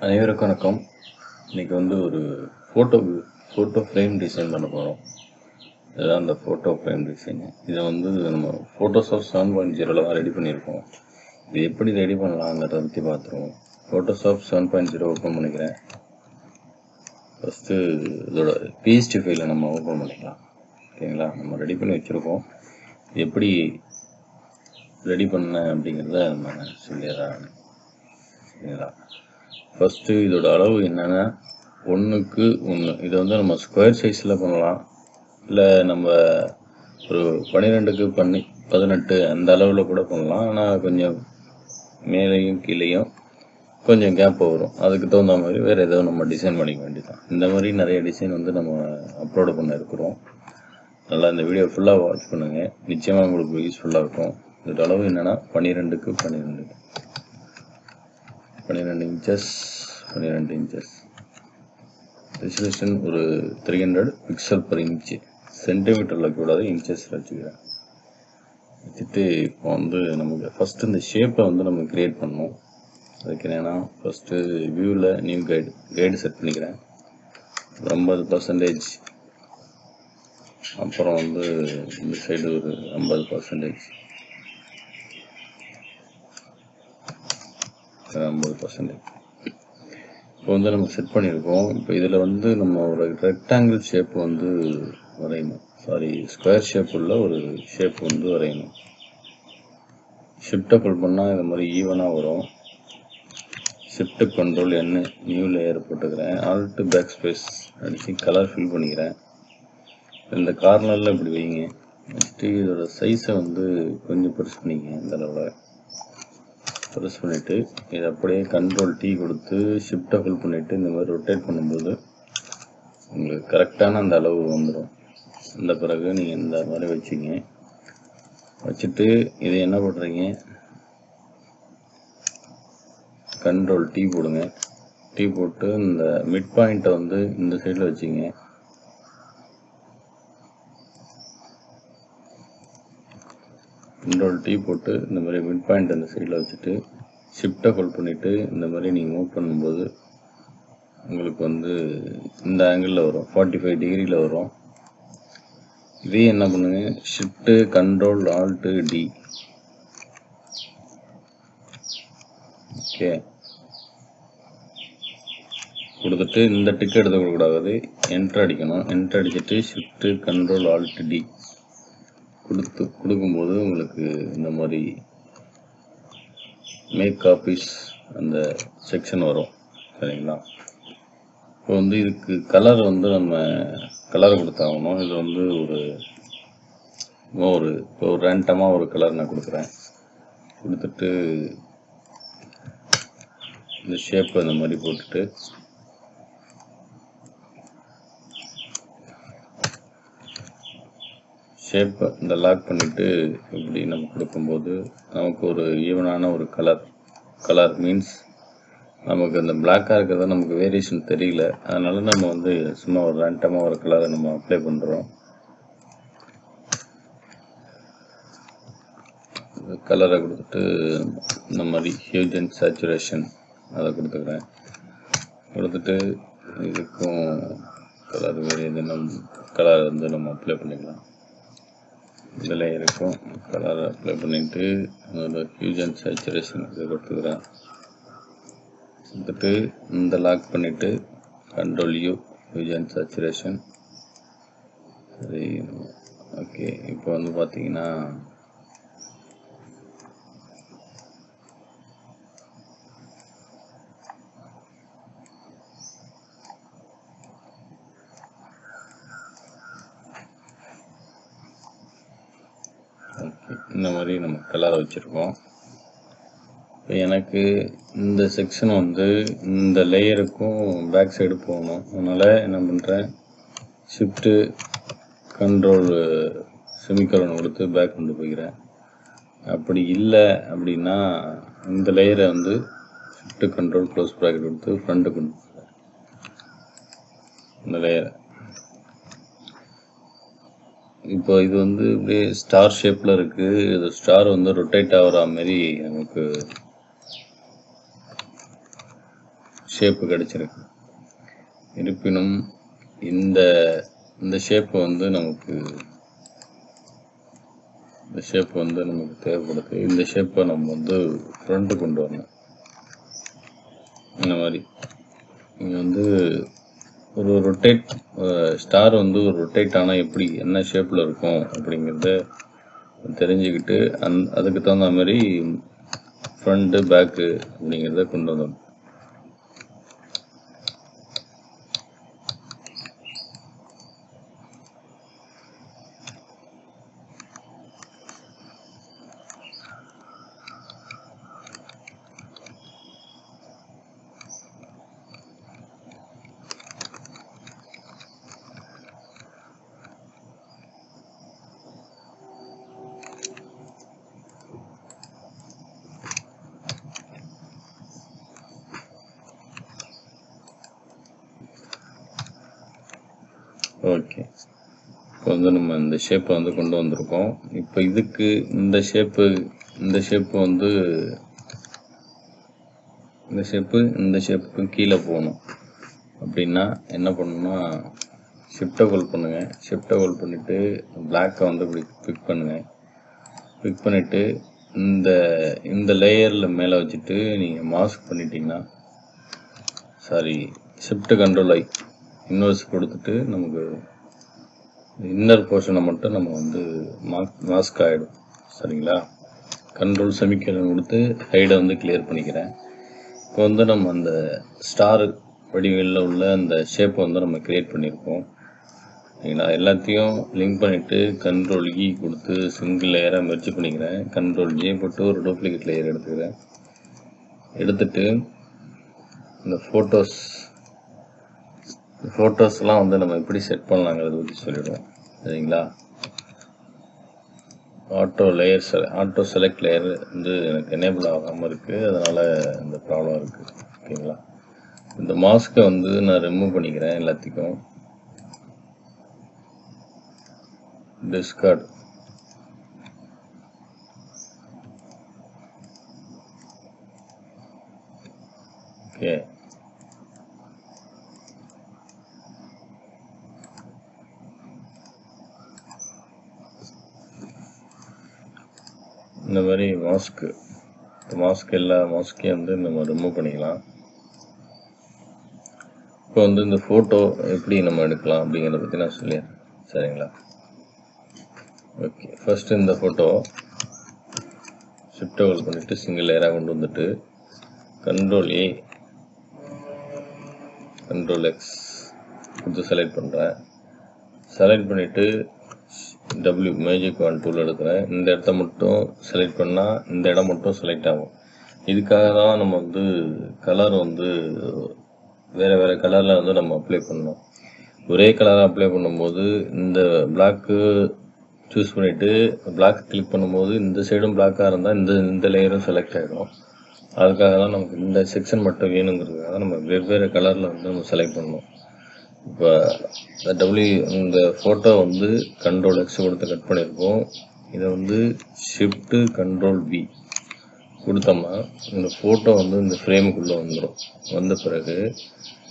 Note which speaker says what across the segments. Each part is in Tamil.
Speaker 1: அனைவருக்கும் வணக்கம். இன்னைக்கு வந்து ஒரு ஃபோட்டோ ஃப்ரேம் டிசைன் பண்ண போகிறோம். இதுதான் அந்த ஃபோட்டோ ஃப்ரேம் டிசைன். இதை வந்து நம்ம ஃபோட்டோஷாப் 7.0 தான் ரெடி பண்ணியிருக்கோம். இது எப்படி ரெடி பண்ணலாங்கிறத பற்றி பார்த்துருவோம். ஃபோட்டோஷாப் 7.0 ஓப்பன் பண்ணிக்கிறேன். ஃபஸ்ட்டு இதோட பிஎஸ்டி ஃபைலை நம்ம ஓப்பன் பண்ணிக்கலாம். ஓகேங்களா, நம்ம ரெடி பண்ணி வச்சுருக்கோம். எப்படி ரெடி பண்ண அப்படிங்கிறத நம்ம சொல்லிடுறேன். சரிங்களா, ஃபஸ்ட்டு இதோட அளவு என்னென்னா 1:1. இதை வந்து நம்ம ஸ்கொயர் சைஸில் பண்ணலாம், இல்லை நம்ம ஒரு 12:18 அந்த அளவில் கூட பண்ணலாம். ஆனால் கொஞ்சம் மேலேயும் கீழேயும் கொஞ்சம் கேப் வரும். அதுக்கு தகுந்த மாதிரி வேறு ஏதோ நம்ம டிசைன் பண்ணிக்க வேண்டியதான். இந்த மாதிரி நிறைய டிசைன் வந்து நம்ம அப்லோடு பண்ண இருக்கிறோம். நல்லா இந்த வீடியோ ஃபுல்லாக வாட்ச் பண்ணுங்கள், நிச்சயமாக உங்களுக்கு யூஸ்ஃபுல்லாக இருக்கும். இதோட அளவு என்னென்னா 12:12 இன்ச்சஸ். ரெசல்யூஷன் ஒரு 300 பிக்சல் per inch. சென்டிமீட்டரில் கூடாது, இன்ச்சஸில் வச்சுக்கிறேன். வச்சுட்டு இப்போ வந்து நமக்கு ஃபஸ்ட்டு இந்த ஷேப்பை வந்து நம்ம க்ரியேட் பண்ணணும். அதுக்கு என்னென்னா ஃபஸ்ட்டு வியூவில் நியூ கைடு செட் பண்ணிக்கிறேன். 50%. அப்புறம் வந்து இந்த சைடு ஒரு 50%. இப்போ வந்து நம்ம செட் பண்ணியிருக்கோம். இப்போ இதில் வந்து நம்ம ஒரு ரெக்டாங்கிள் ஷேப் வந்து வரையணும். ஸ்கொயர் ஷேப் உள்ள ஒரு ஷேப் வந்து வரையணும். ஷிஃப்ட்டை புல் பண்ணால் இது மாதிரி ஈவனாக வரும். Shift control N, new layer போட்டுக்கிறேன். ஆல்ட்டு பேக் ஸ்பேஸ் அடித்து கலர் ஃபில் பண்ணிக்கிறேன். இந்த கார்னரில் இப்படி வைங்க. நெக்ஸ்ட்டு இதோட சைஸை வந்து கொஞ்சம் பெருசு பண்ணிக்கங்க. இந்த அளவில் ப்ரெஸ் பண்ணிவிட்டு இதை அப்படியே கண்ட்ரோல் T கொடுத்து ஷிஃப்ட்டை ஃபில் பண்ணிவிட்டு இந்த மாதிரி ரொட்டேட் பண்ணும்போது உங்களுக்கு கரெக்டான அந்த அளவு வந்துடும். இந்த பிறகு நீங்கள் இந்த மாதிரி வச்சுட்டு இதை என்ன பண்ணுறீங்க, கண்ட்ரோல் T போடுங்க. T போட்டு இந்த மிட் பாயிண்ட்டை வந்து இந்த சைடில் வச்சுங்க. கண்ட்ரோல் T போட்டு இந்த மாதிரி மிட் பாயிண்ட் அந்த சைடில் வச்சுட்டு ஷிஃப்ட்டை ஹோல்ட் பண்ணிவிட்டு இந்த மாதிரி நீங்கள் மூவ் பண்ணும்போது உங்களுக்கு வந்து இந்த ஆங்கிளில் வரும், 45 டிகிரியில் வரும். இதே என்ன பண்ணுங்க, shift control alt D. Okay கொடுத்துட்டு இந்த டிக் எடுத்து கொடுக்கக்கூடாது, என்ட்ரு அடிக்கணும். என்ட்ரு அடிச்சுட்டு ஷிஃப்ட்டு கண்ட்ரோல் ஆல்ட்டு D கொடுக்கும்போது உங்களுக்கு இந்த மாதிரி மேக் காப்பீஸ் அந்த செக்ஷன் வரும். சரிங்களா, இப்போ வந்து இதுக்கு கலர் வந்து நம்ம கலர் கொடுத்தாகணும். இது வந்து ஒரு ரேண்டமாக ஒரு கலர் நான் கொடுக்குறேன். கொடுத்துட்டு இந்த ஷேப்பை இந்த மாதிரி போட்டுட்டு ஷேப்பை இந்த லாக் பண்ணிவிட்டு இப்படி நம்ம கொடுக்கும்போது நமக்கு ஒரு ஈவனான ஒரு கலர் மீன்ஸ் நமக்கு அந்த பிளாக்காக இருக்கிறத நமக்கு வேரியேஷன் தெரியல. அதனால நம்ம வந்து சும்மா ஒரு ரேண்டமாக ஒரு கலரை நம்ம அப்ளை பண்ணுறோம். கலரை கொடுத்துட்டு இந்த மாதிரி ஹியூஜ் அண்ட் சேச்சுரேஷன் அதை கொடுத்துக்கிறேன். கொடுத்துட்டு இதுக்கும் கலர் வேறு எதுனா கலர் வந்து நம்ம அப்ளை பண்ணிக்கலாம். இதில் இருக்கும் கலரை அப்ளை பண்ணிவிட்டு அதோட ஹியூஜ் அண்ட் சேச்சுரேஷன் இதை கொடுத்துக்கிறேன். கொடுத்துட்டு இந்த லாக் பண்ணிவிட்டு control U, huge and saturation. சரி, ஓகே. இப்போ வந்து பார்த்தீங்கன்னா இந்த மாதிரி நம்ம கலரை வச்சுருக்கோம். இப்போ எனக்கு இந்த செக்ஷன் வந்து இந்த லேயருக்கும் பேக் சைடு போகணும். அதனால் என்ன பண்ணுறேன், ஷிஃப்ட்டு கண்ட்ரோல் செமிகோலன் கொடுத்து பேக் கொண்டு போய்க்கிறேன். அப்படி இல்லை அப்படின்னா இந்த லேயரை வந்து ஷிஃப்ட்டு கண்ட்ரோல் க்ளோஸ் ப்ராக்கெட் கொடுத்து ஃப்ரண்ட்டு கொண்டு போகிறேன். இந்த லேயரை இப்போ இது வந்து இப்படியே ஸ்டார் ஷேப்பில் இருக்குது. இது ஸ்டார் வந்து ரொட்டேட் ஆகிற மாதிரி நமக்கு ஷேப்பு கிடச்சிருக்கு. இருப்பினும் இந்த இந்த ஷேப்பு வந்து நமக்கு தேவைப்படுது. இந்த ஷேப்பை நம்ம வந்து ஃப்ரண்ட்டு கொண்டு வரணும். இந்த மாதிரி இங்கே வந்து ஒரு ரொட்டேட் ஸ்டார் வந்து ஒரு ரொட்டேட் ஆனால் எப்படி என்ன ஷேப்பில் இருக்கும் அப்படிங்கிறத தெரிஞ்சுக்கிட்டு அதுக்கு தகுந்த மாதிரி ஃப்ரண்ட்டு பேக்கு அப்படிங்கிறத கொண்டு வந்தோம். ஓகே, இப்போ வந்து நம்ம இந்த ஷேப்பை வந்து கொண்டு வந்திருக்கோம். இப்போ இதுக்கு இந்த ஷேப்புக்கு கீழே போகணும் அப்படின்னா என்ன பண்ணணும்னா ஷிஃப்ட்டை ஹோல்ட் பண்ணுங்கள். ஷிஃப்ட்டை ஹோல்ட் பண்ணிவிட்டு பிளாக்கை வந்து இப்படி பிக் பண்ணுங்கள். பிக் பண்ணிவிட்டு இந்த லேயரில் மேலே வச்சுட்டு நீங்கள் மாஸ்க் பண்ணிட்டீங்கன்னா ஷிஃப்ட் கண்ட்ரோல் ஐ இன்வெர்ஸ் கொடுத்துட்டு நமக்கு இன்னர் போர்ஷனை மட்டும் நம்ம வந்து மாஸ்க் ஆகிடும். சரிங்களா? கண்ட்ரோல் செமிக்கலன் கொடுத்து ஹைடை வந்து கிளியர் பண்ணிக்கிறேன். இப்போ வந்து நம்ம அந்த ஸ்டார் வடிவில் உள்ள அந்த ஷேப்பை வந்து நம்ம கிரியேட் பண்ணியிருக்கோம். சரிங்களா? எல்லாத்தையும் லிங்க் பண்ணிவிட்டு கண்ட்ரோல் இ கொடுத்து சிங்கிள் லேயராக மெர்ஜ் பண்ணிக்கிறேன். கண்ட்ரோல் ஜே போட்டு ஒரு டூப்ளிகேட் லேயர் எடுத்துக்கிறேன். எடுத்துட்டு இந்த ஃபோட்டோஸ்லாம் வந்து நம்ம எப்படி செட் பண்ணலாங்கிறத பற்றி சொல்லிவிடுவோம். சரிங்களா? ஆட்டோ செலக்ட் லேயர் வந்து எனக்கு எனேபிள் ஆகாமல் இருக்குது. அதனால் இந்த ப்ராப்ளம் இருக்குது. ஓகேங்களா? இந்த மாஸ்க்கை வந்து நான் ரிமூவ் பண்ணிக்கிறேன். எல்லாத்துக்கும் டிஸ்கார்ட் ஓகே. இந்த மாதிரி மாஸ்க் எல்லா மாஸ்க்கையும் வந்து நம்ம ரிமூவ் பண்ணிக்கலாம். இப்போ வந்து இந்த ஃபோட்டோ எப்படி நம்ம எடுக்கலாம் அப்படிங்கிறத பற்றி நான் சொல்லிடுறேன். சரிங்களா? ஓகே, ஃபஸ்ட்டு இந்த ஃபோட்டோ ஷிஃப்ட் ஹோல்ட் பண்ணிவிட்டு சிங்கிள் லேயராக கொண்டு வந்துட்டு கண்ட்ரோல் ஏ கண்ட்ரோல் எக்ஸ் கொடுத்து செலக்ட் பண்ணுறேன். செலக்ட் பண்ணிவிட்டு டபிள்யூ மேஜிக் ஒன் டூல் எடுக்கிறேன். இந்த இடத்த மட்டும் செலக்ட் பண்ணால் இந்த இடம் மட்டும் செலக்ட் ஆகும். இதுக்காக தான் நம்ம வந்து கலர் வந்து வேறு கலரில் வந்து நம்ம அப்ளை பண்ணணும். ஒரே கலரை அப்ளை பண்ணும்போது இந்த பிளாக்கு சூஸ் பண்ணிவிட்டு பிளாக் கிளிக் பண்ணும்போது இந்த சைடும் பிளாக்காக இருந்தால் இந்த லேயரும் செலக்ட் ஆகிடும். அதுக்காக தான் நமக்கு இந்த செக்ஷன் மட்டும் வேணுங்கிறதுக்காக நம்ம வெவ்வேறு கலரில் வந்து நம்ம செலக்ட் பண்ணணும். இப்போ இந்த ஃபோட்டோ வந்து கண்ட்ரோல் எக்ஸ் கொடுத்து கட் பண்ணியிருக்கோம். இதை வந்து ஷிஃப்ட்டு கண்ட்ரோல் பி கொடுத்தோம்னா இந்த ஃபோட்டோ வந்து இந்த ஃப்ரேமுக்குள்ளே வந்துடும். வந்த பிறகு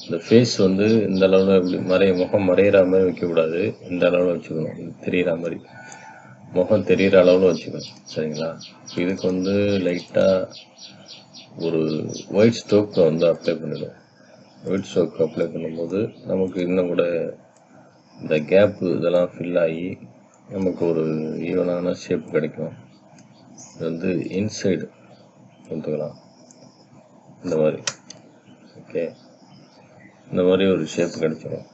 Speaker 1: இந்த ஃபேஸ் வந்து இந்த அளவில் இப்படி முகம் மறையிற மாதிரி வைக்கக்கூடாது. இந்த அளவில் வச்சுக்கணும். தெரிகிற மாதிரி முகம் தெரிகிற அளவில் வச்சுக்கணும். சரிங்களா? இதுக்கு வந்து லைட்டாக ஒரு ஒயிட் ஸ்ட்ரோக்கை வந்து அப்ளை பண்ணிடும். ஒயிட் ஸ்ட்ரோக் அப்ளை பண்ணும்போது நமக்கு இன்னும் கூட இந்த கேப்பு இதெல்லாம் ஃபில் ஆகி நமக்கு ஒரு ஈவனான ஷேப் கிடைக்கும். இது வந்து இன்சைடு கொடுத்துக்கலாம். இந்த மாதிரி ஓகே, இந்த மாதிரி ஒரு ஷேப் கிடைச்சிடும்.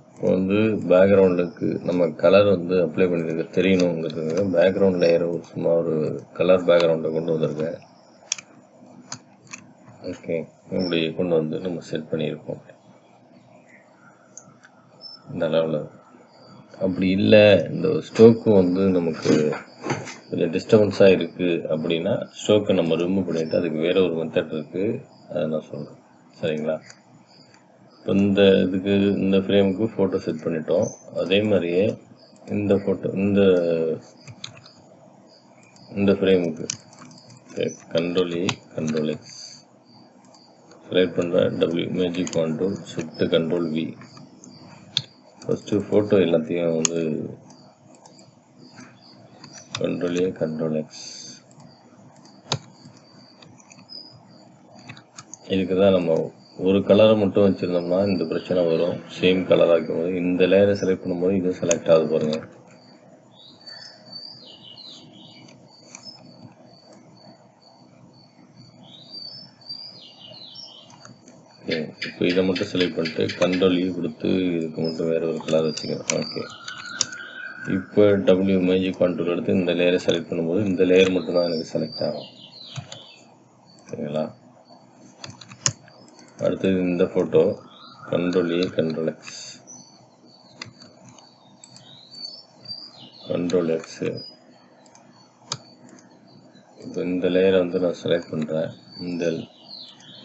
Speaker 1: இப்போ வந்து பேக்ரவுண்டுக்கு நம்ம கலர் வந்து அப்ளை பண்ணியிருக்க தெரியணுங்கிறதுக்காக பேக்ரவுண்ட் லேயரை சும்மா ஒரு கலர் பேக்ரவுண்டை கொண்டு வந்திருக்கேன். ஓகே, இப்படி கொண்டு வந்து நம்ம செட் பண்ணியிருக்கோம் இந்த அளவில். அப்படி இல்லை இந்த ஸ்ட்ரோக்கும் வந்து நமக்கு கொஞ்சம் டிஸ்டர்பன்ஸாக இருக்குது அப்படின்னா ஸ்ட்ரோக்கை நம்ம ரிமூவ் பண்ணிவிட்டு அதுக்கு வேறு ஒரு மெத்தட் இருக்குது, அதை நான் சொல்கிறேன். சரிங்களா? இப்போ இந்த ஃப்ரேமுக்கு ஃபோட்டோ செட் பண்ணிட்டோம். அதே மாதிரியே இந்த ஃபோட்டோ இந்த ஃப்ரேமுக்கு control A control X select பண்ணுற W magic contour shift control V. First photo எல்லாத்தையும் வந்து கண்ட்ரோல் ஏ கண்ட்ரோல் எக்ஸ். இதுக்கு தான் நம்ம ஒரு கலரை மட்டும் வச்சுருந்தோம்னா இந்த பிரச்சனை வரும். சேம் கலர் ஆக்கும்போது இந்த லேயரை செலக்ட் பண்ணும்போது இது செலக்ட் ஆகுது பாருங்க. ஓகே, இப்போ இதை மட்டும் செலக்ட் பண்ணிட்டு கண்ட்ரோல் யூ கொடுத்து இதுக்கு மட்டும் வேறு ஒரு கலர் வச்சுக்கிறேன். ஓகே, இப்போ டபிள்யூ மேஜிக் கான்டூர் எடுத்து இந்த லேயரை செலக்ட் பண்ணும்போது இந்த லேயர் மட்டும்தான் எனக்கு செலக்ட் ஆகும். சரிங்களா? அடுத்தது இந்த photo control A control X control x. இப்போ இந்த லேயரை வந்து நான் செலக்ட் பண்ணுறேன்.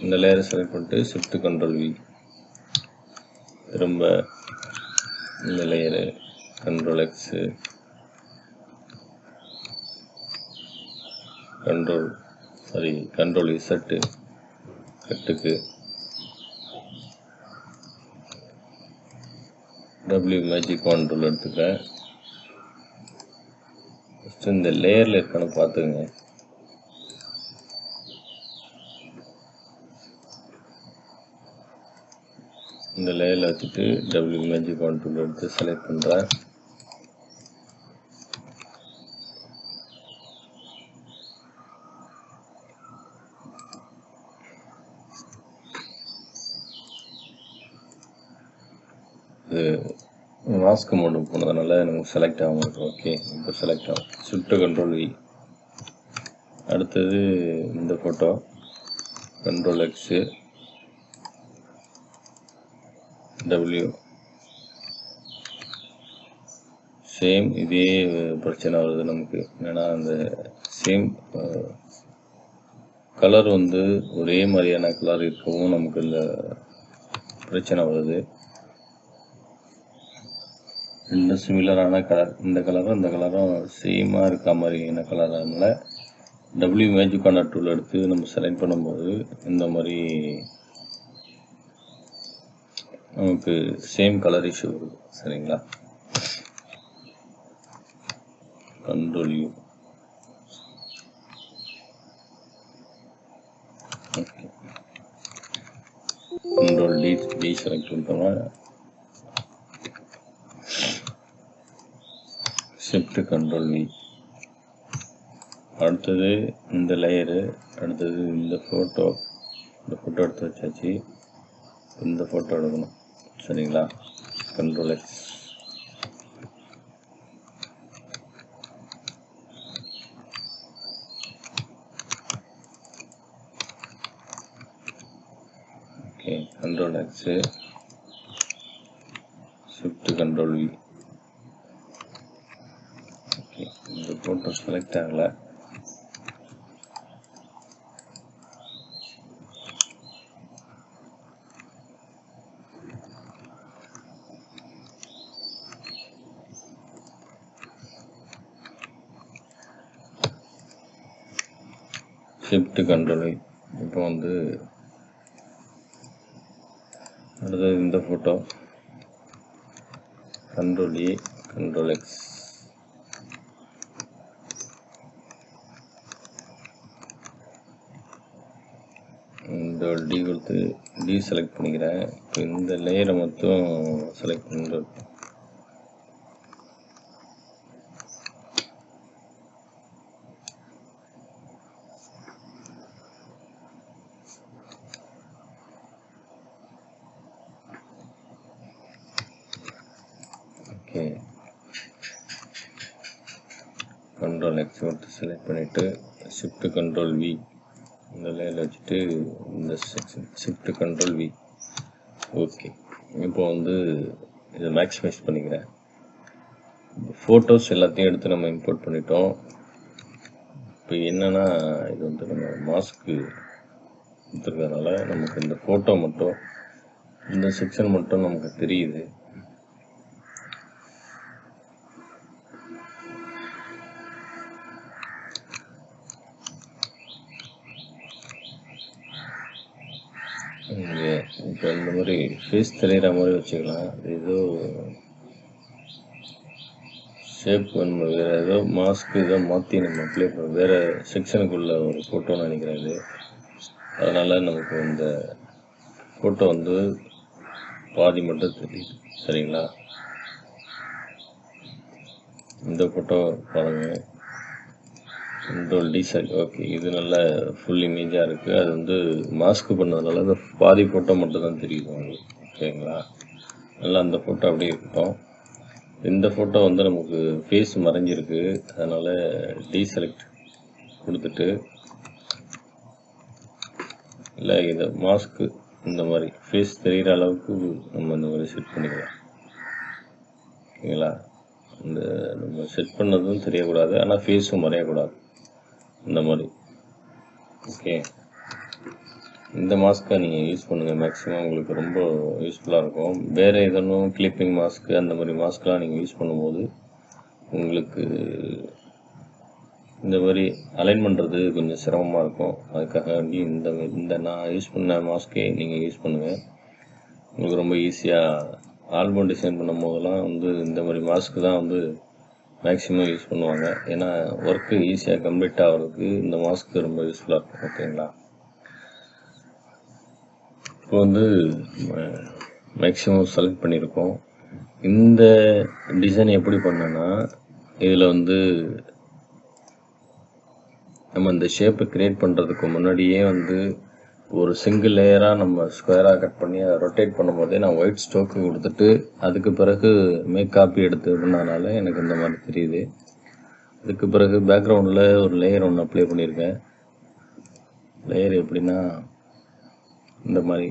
Speaker 1: இந்த லேயரை செலக்ட் பண்ணிட்டு ஷிஃப்ட் கண்ட்ரோல் வி. திரும்ப இந்த layer control x control Z கட்டுக்கு டபிள்யூ மேஜிக் கான்டூர் எடுத்துக்கிறேன். ஃபஸ்ட்டு இந்த லேயரில் இருக்கான்னு பார்த்துங்க. இந்த லேயரில் வச்சுட்டு டபிள்யூ மேஜிக் கான்டூர் எடுத்து செலக்ட் பண்ணுறேன். இது மாஸ்க் மோடு போனதுனால நமக்கு செலக்ட் ஆகும். ஓகே, இப்போ செலக்ட் ஆகும். Shift control V. அடுத்தது இந்த photo control x W. Same இதே பிரச்சனை வருது நமக்கு. ஏன்னா அந்த சேம் கலர் வந்து ஒரே மாதிரியான கலர் இருக்கவும் நமக்கு இந்த பிரச்சனை வருது. ரெண்டு சிமிலரான கலர், இந்த கலரும் சேமாக இருக்க மாதிரியான கலர்னால டபிள்யூ மேஜிக் கான்டூர் டூல் எடுத்து நம்ம செலக்ட் பண்ணும்போது இந்த மாதிரி நமக்கு சேம் கலர் இஷ்யூ வருது. சரிங்களா? Control U. Okay, control D select பண்ணிட்டோம்னா ஷிஃப்ட் கண்ட்ரோல் வி. அடுத்தது இந்த லேயரு, அடுத்தது இந்த ஃபோட்டோ எடுத்து வச்சாச்சு. இந்த ஃபோட்டோ எடுக்கணும். சரிங்களா? Control X. Okay, control x shift control we. Okay, இந்த ஃபோட்டோ செலக்ட் ஆகலை. Shift control we. இப்போ வந்து அடுத்தது இந்த photo control A control X. இந்த டி கொடுத்து டி செலக்ட் பண்ணிக்கிறேன். இப்போ இந்த லேயரை மட்டும் செலக்ட் பண்ணுறது. ஓகே, கண்ட்ரோல் எக்ஸ் மட்டும் செலக்ட் பண்ணிவிட்டு ஷிஃப்ட் கண்ட்ரோல் வி இந்த லேயரில் வச்சுட்டு இந்த section shift control we. Okay, இப்போ வந்து இதை மேக்ஸிமைஸ் பண்ணிக்கிறேன். ஃபோட்டோஸ் எல்லாத்தையும் எடுத்து நம்ம இம்போர்ட் பண்ணிட்டோம். இப்போ என்னென்னா இது வந்து நம்ம மாஸ்க்கு கொடுத்துருக்கறதுனால நமக்கு இந்த ஃபோட்டோ மட்டும் இந்த செக்ஷன் மட்டும் நமக்கு தெரியுது. இங்கே இப்போ இந்த மாதிரி ஃபேஸ் தெரிகிற மாதிரி வச்சுக்கலாம். ஏதோ ஷேப் நம்ம வேறு ஏதோ மாஸ்க்கு ஏதோ மாற்றி நம்ம அப்ளை பண்ண வேறு செக்ஷனுக்குள்ள ஒரு ஃபோட்டோன்னு நினைக்கிறேன் இது. அதனால் நமக்கு இந்த ஃபோட்டோ வந்து பாதி மட்டும் தெரியுது. சரிங்களா? இந்த ஃபோட்டோ பாருங்கள். கண்ட்ரோல் டி சரி, ஓகே. இது நல்ல ஃபுல் இமேஜாக இருக்குது. அது வந்து மாஸ்க் பண்ணதுனால அந்த பாதி ஃபோட்டோ மட்டும் தான் தெரியுது உங்களுக்கு. ஓகேங்களா? நல்லா அந்த ஃபோட்டோ அப்படியே இருக்கட்டும். இந்த ஃபோட்டோ வந்து நமக்கு ஃபேஸ் மறைஞ்சிருக்கு. அதனால் டீசெலக்ட் கொடுத்துட்டு இல்லை இதை மாஸ்க்கு இந்த மாதிரி ஃபேஸ் தெரிகிற அளவுக்கு நம்ம இந்த மாதிரி செட் பண்ணிக்கலாம். ஓகேங்களா? இந்த நம்ம செட் பண்ணதும் தெரியக்கூடாது, ஆனால் ஃபேஸும் மறையக்கூடாது. இந்த மாதிரி. ஓகே, இந்த மாஸ்க்கை நீங்கள் யூஸ் பண்ணுங்கள். மேக்ஸிமம் உங்களுக்கு ரொம்ப யூஸ்ஃபுல்லாக இருக்கும். வேறு எதனும் கிளிப்பிங் மாஸ்க்கு அந்த மாதிரி மாஸ்க்கெலாம் நீங்கள் யூஸ் பண்ணும்போது உங்களுக்கு இந்த மாதிரி அலைன் பண்ணுறது கொஞ்சம் சிரமமாக இருக்கும். அதுக்காக வேண்டி இந்த நான் யூஸ் பண்ண மாஸ்க்கே நீங்கள் யூஸ் பண்ணுங்கள். உங்களுக்கு ரொம்ப ஈஸியாக ஆல்பம் டிசைன் பண்ணும் போதெல்லாம் வந்து இந்த மாதிரி மாஸ்க்கு தான் வந்து மேக்ஸிமம் யூஸ் பண்ணுவாங்க. ஏன்னா ஒர்க்கு ஈஸியாக கம்ப்ளீட் ஆகிறதுக்கு இந்த மாஸ்க்கு ரொம்ப யூஸ்ஃபுல்லாக இருக்கும். ஓகேங்களா? இப்போ வந்து மேக்ஸிமம் செலக்ட் பண்ணியிருக்கோம். இந்த டிசைன் எப்படி பண்ணேன்னா, இதில் வந்து நம்ம இந்த ஷேப்பை க்ரியேட் பண்ணுறதுக்கு முன்னாடியே வந்து ஒரு சிங்கிள் லேயராக நம்ம ஸ்கொயராக கட் பண்ணி அதை ரொட்டேட் பண்ணும்போதே நான் ஒயிட் ஸ்டோக்கு கொடுத்துட்டு அதுக்கு பிறகு மேக் காப்பி எடுத்து பண்ணனால எனக்கு இந்த மாதிரி தெரியுது. அதுக்கு பிறகு பேக்ரவுண்டில் ஒரு லேயர் ஒன்று அப்ளை பண்ணியிருக்கேன். லேயர் எப்படின்னா இந்த மாதிரி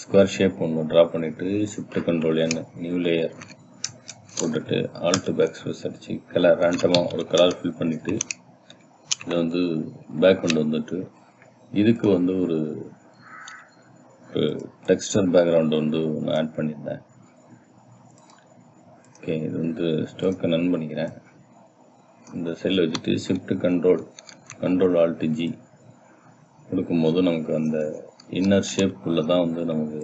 Speaker 1: ஸ்கொயர் ஷேப் ஒன்று ட்ரா பண்ணிவிட்டு ஷிஃப்ட் கண்ட்ரோல் என் நியூ லேயர் போட்டுட்டு ஆல்ட் பேக் ஸ்பேஸ் அடித்து கலர் ரேண்டமாக ஒரு கலர் ஃபில் பண்ணிவிட்டு இதை வந்து பேக்ரவுண்ட் வந்துட்டு இதுக்கு வந்து ஒரு டெக்ஸ்டர் பேக்ரவுண்டு வந்து ஒன்று ஆட் பண்ணியிருந்தேன். ஓகே, இது வந்து ஸ்டோக்கை நன் பண்ணிக்கிறேன். இந்த செல் வச்சுட்டு ஷிஃப்ட் கண்ட்ரோல் ஆல்ட் ஜி கொடுக்கும்போது நமக்கு அந்த இன்னர் ஷேப்புக்குள்ளே தான் வந்து நமக்கு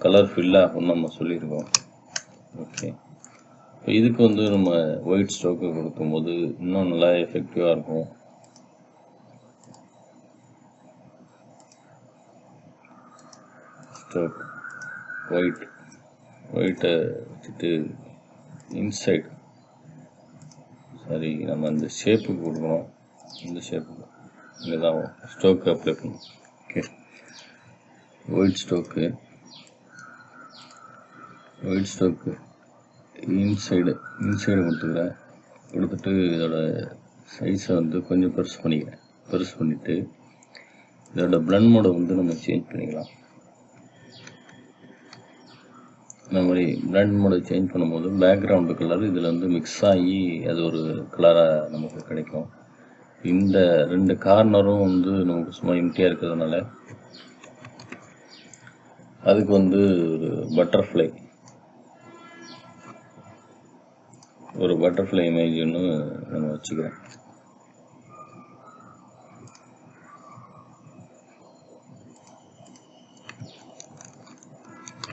Speaker 1: கலர் ஃபில் ஆகும்னு நம்ம சொல்லியிருக்கோம். ஓகே, இப்போ இதுக்கு வந்து நம்ம ஒயிட் ஸ்டோக்கு கொடுக்கும்போது இன்னும் நல்லா எஃபெக்டிவாக இருக்கும். ஸ்டோக் ஒயிட்டை வச்சுட்டு இன்சைட் சரி நம்ம அந்த ஷேப்புக்கு கொடுக்கணும். இந்த ஷேப்புக்கு இங்கே தான் ஸ்டோக்கு அப்ளை பண்ணணும். ஓகே, ஒயிட் ஸ்டோக்கு இன்சைடு கொடுத்துக்கிறேன். கொடுத்துட்டு இதோட சைஸை வந்து கொஞ்சம் பெருசு பண்ணிவிட்டு இதோட பிளண்ட் மோடை வந்து நம்ம சேஞ்ச் பண்ணிக்கலாம். இந்த மாதிரி பிளண்ட் மோடை சேஞ்ச் பண்ணும்போது பேக்ரவுண்டு கலர் இதில் வந்து மிக்ஸ் ஆகி அது ஒரு கலராக நமக்கு கிடைக்கும். இந்த ரெண்டு கார்னரும் வந்து நமக்கு சும்மா எம்டியாக இருக்கிறதுனால அதுக்கு வந்து ஒரு பட்டர்ஃப்ளை இமேஜ் ஒன்று நம்ம வச்சுக்கிறேன்.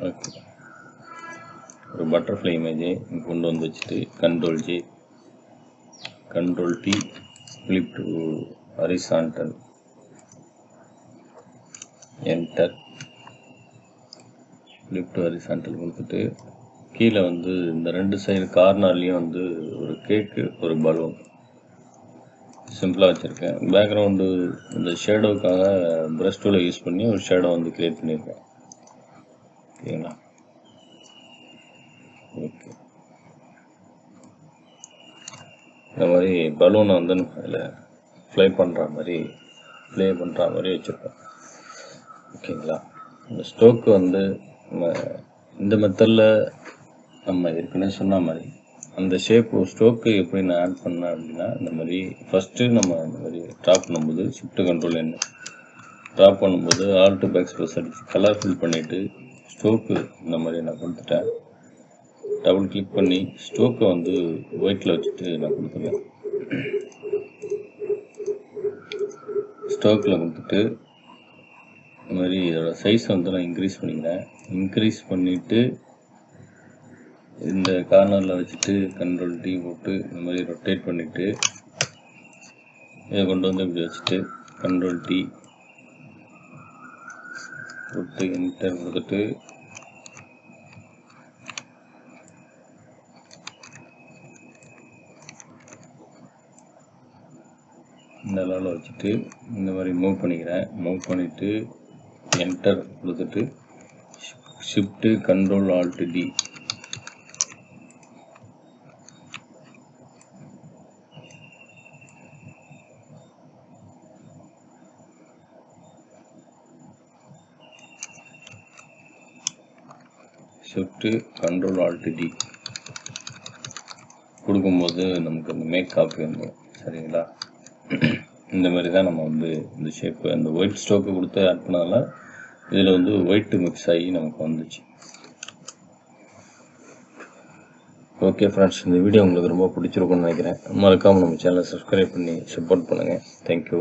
Speaker 1: ஓகே, ஒரு பட்டர்ஃப்ளை இமேஜை கொண்டு வந்து வச்சுட்டு control D flip to horizontal enter flip to horizontal கொடுத்துட்டு கீழே வந்து இந்த ரெண்டு சைடு கார்னர்லேயும் வந்து ஒரு கேக்கு ஒரு பலூன் சிம்பிளாக வச்சுருக்கேன். பேக்ரவுண்டு இந்த ஷேடோவுக்காக ப்ரஷ் டூலை யூஸ் பண்ணி ஒரு ஷேடோ வந்து க்ரியேட் பண்ணியிருக்கேன். ஓகேங்களா? ஓகே, இந்த மாதிரி பலூனை வந்து நம்ம அதில் ப்ளே பண்ணுற மாதிரி வச்சுருக்கோம். ஓகேங்களா? இந்த ஸ்டோக்கு வந்து நம்ம இந்த மெத்தடில் நம்ம ஏற்கனவே சொன்ன மாதிரி அந்த ஷேப்பு ஸ்டோக்கு எப்படி நான் ஆட் பண்ணேன் அப்படின்னா இந்த மாதிரி ஃபஸ்ட்டு நம்ம இந்த மாதிரி ட்ராப் பண்ணும்போது ஷிஃப்ட் கண்ட்ரோல் என்ன ட்ராப் பண்ணும்போது ஆல்ட் பேக் ஸ்பேஸ் அடிச்சு கலர் ஃபில் பண்ணிவிட்டு ஸ்டோக்கு இந்த மாதிரி நான் கொடுத்துட்டேன். டபுள் கிளிக் பண்ணி ஸ்டோக்கை வந்து ஒயிட்டில் வச்சுட்டு நான் கொடுத்துருவேன். ஸ்டோக்கில் கொடுத்துட்டு இந்த மாதிரி இதோட சைஸ் வந்து நான் இன்க்ரீஸ் பண்ணிக்கிறேன். இன்க்ரீஸ் பண்ணிவிட்டு இந்த கார்னரில் வச்சுட்டு கண்ட்ரோல் டி போட்டு இந்த மாதிரி ரொட்டேட் பண்ணிவிட்டு இதை கொண்டு வந்து இப்படி வச்சுட்டு கண்ட்ரோல் டி போட்டு என்டர் கொடுத்துட்டு இந்த அளவில் வச்சுட்டு இந்த மாதிரி மூவ் பண்ணிக்கிறேன். மூவ் பண்ணிவிட்டு என்டர் கொடுத்துட்டு shift control alt D shift control alt D கொடுக்கும்போது நமக்கு அந்த மேக் காப்பி வந்துடும். சரிங்களா? இந்த மாதிரி தான் நம்ம வந்து இந்த ஷேப்பு அந்த ஒயிட் ஸ்ட்ரோக்கு கொடுத்து ஆட் பண்ணதால இதில் வந்து ஒயிட்டு மிக்ஸ் ஆகி நமக்கு வந்துச்சு. ஓகே ஃப்ரெண்ட்ஸ், இந்த வீடியோ உங்களுக்கு ரொம்ப பிடிச்சிருக்கும்னு நினைக்கிறேன். மறக்காமல் நம்ம சேனலை சப்ஸ்கிரைப் பண்ணி சப்போர்ட் பண்ணுங்கள். தேங்க்யூ.